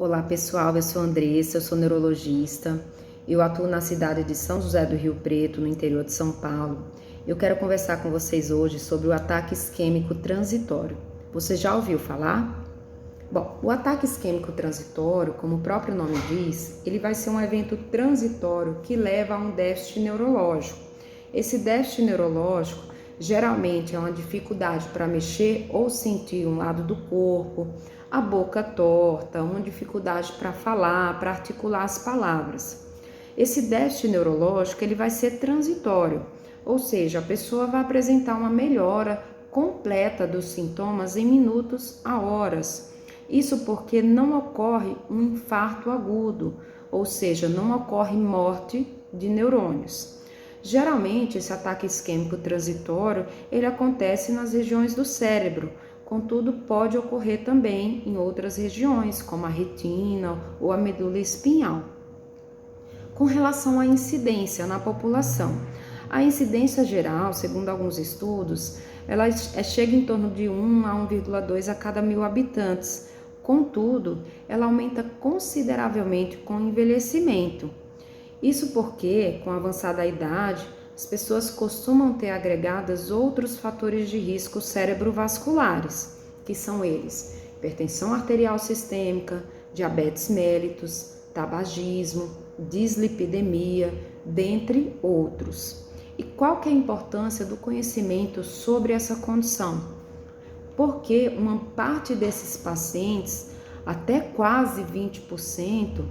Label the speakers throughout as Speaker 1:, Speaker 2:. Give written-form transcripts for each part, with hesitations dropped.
Speaker 1: Olá pessoal, eu sou Andressa, eu sou neurologista, eu atuo na cidade de São José do Rio Preto, no interior de São Paulo. Eu quero conversar com vocês hoje sobre o ataque isquêmico transitório. Você já ouviu falar? Bom, o ataque isquêmico transitório, como o próprio nome diz, ele vai ser um evento transitório que leva a um déficit neurológico. Esse déficit neurológico geralmente é uma dificuldade para mexer ou sentir um lado do corpo, a boca torta, uma dificuldade para falar, para articular as palavras. Esse déficit neurológico ele vai ser transitório, ou seja, a pessoa vai apresentar uma melhora completa dos sintomas em minutos a horas. Isso porque não ocorre um infarto agudo, ou seja, não ocorre morte de neurônios. Geralmente, esse ataque isquêmico transitório, ele acontece nas regiões do cérebro, contudo pode ocorrer também em outras regiões, como a retina ou a medula espinhal. Com relação à incidência na população, a incidência geral, segundo alguns estudos, ela chega em torno de 1 a 1,2 a cada 1.000 habitantes. Contudo, ela aumenta consideravelmente com o envelhecimento. Isso porque, com a avançada idade, as pessoas costumam ter agregadas outros fatores de risco cerebrovasculares, que são eles: hipertensão arterial sistêmica, diabetes mellitus, tabagismo, dislipidemia, dentre outros. E qual que é a importância do conhecimento sobre essa condição? Porque uma parte desses pacientes, até quase 20%,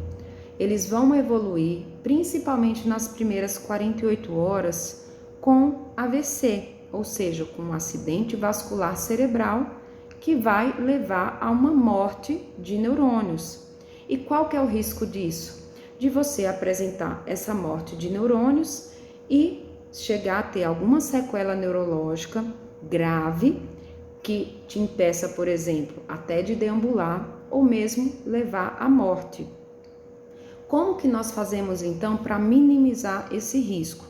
Speaker 1: eles vão evoluir, principalmente nas primeiras 48 horas, com AVC, ou seja, com um acidente vascular cerebral que vai levar a uma morte de neurônios. E qual que é o risco disso? De você apresentar essa morte de neurônios e chegar a ter alguma sequela neurológica grave, que te impeça, por exemplo, até de deambular ou mesmo levar à morte. Como que nós fazemos então para minimizar esse risco?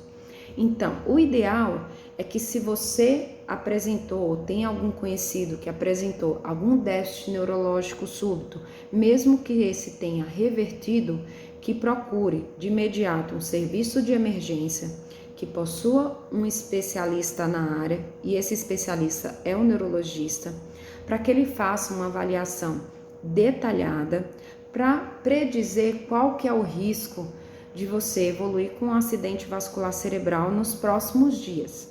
Speaker 1: Então, o ideal é que se você apresentou ou tem algum conhecido que apresentou algum déficit neurológico súbito, mesmo que esse tenha revertido, que procure de imediato um serviço de emergência, que possua um especialista na área, e esse especialista é o neurologista, para que ele faça uma avaliação detalhada para predizer qual que é o risco de você evoluir com um acidente vascular cerebral nos próximos dias.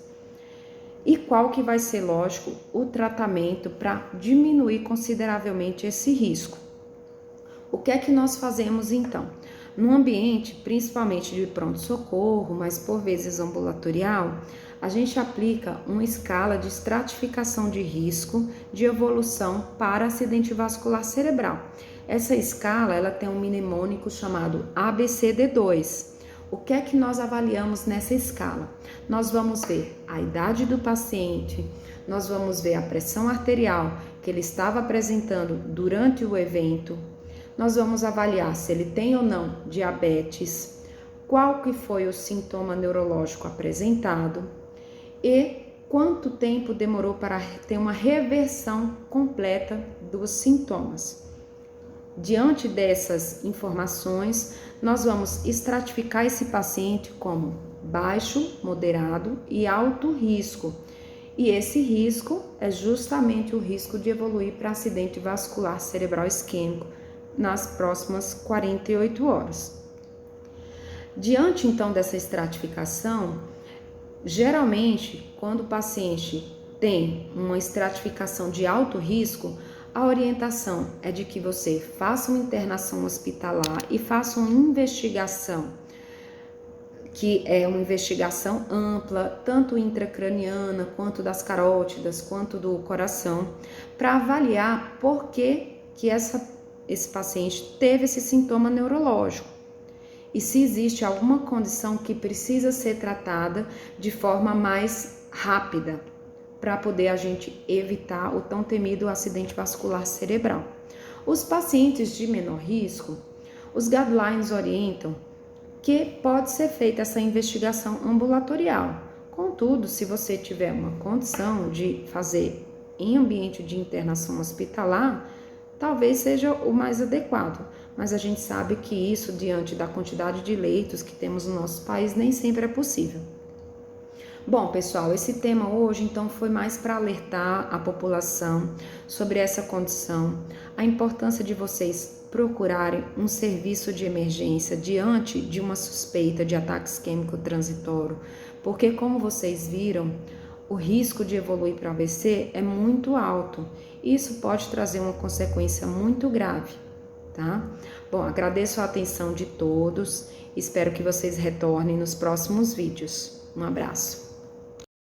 Speaker 1: E qual que vai ser, lógico, o tratamento para diminuir consideravelmente esse risco. O que é que nós fazemos então? No ambiente, principalmente de pronto-socorro, mas por vezes ambulatorial, a gente aplica uma escala de estratificação de risco de evolução para acidente vascular cerebral. Essa escala ela tem um mnemônico chamado ABCD2. O que é que nós avaliamos nessa escala? Nós vamos ver a idade do paciente, nós vamos ver a pressão arterial que ele estava apresentando durante o evento, nós vamos avaliar se ele tem ou não diabetes, qual que foi o sintoma neurológico apresentado e quanto tempo demorou para ter uma reversão completa dos sintomas. Diante dessas informações, nós vamos estratificar esse paciente como baixo, moderado e alto risco. E esse risco é justamente o risco de evoluir para acidente vascular cerebral isquêmico nas próximas 48 horas. Diante então dessa estratificação, geralmente quando o paciente tem uma estratificação de alto risco, a orientação é de que você faça uma internação hospitalar e faça uma investigação, que é uma investigação ampla, tanto intracraniana, quanto das carótidas, quanto do coração, para avaliar por que esse paciente teve esse sintoma neurológico e se existe alguma condição que precisa ser tratada de forma mais rápida para poder a gente evitar o tão temido acidente vascular cerebral. Os pacientes de menor risco, os guidelines orientam que pode ser feita essa investigação ambulatorial. Contudo, se você tiver uma condição de fazer em ambiente de internação hospitalar, talvez seja o mais adequado, mas a gente sabe que isso, diante da quantidade de leitos que temos no nosso país, nem sempre é possível. Bom, pessoal, esse tema hoje então foi mais para alertar a população sobre essa condição, a importância de vocês procurarem um serviço de emergência diante de uma suspeita de ataque isquêmico transitório, porque como vocês viram, o risco de evoluir para AVC é muito alto e isso pode trazer uma consequência muito grave, tá? Bom, agradeço a atenção de todos, espero que vocês retornem nos próximos vídeos. Um abraço.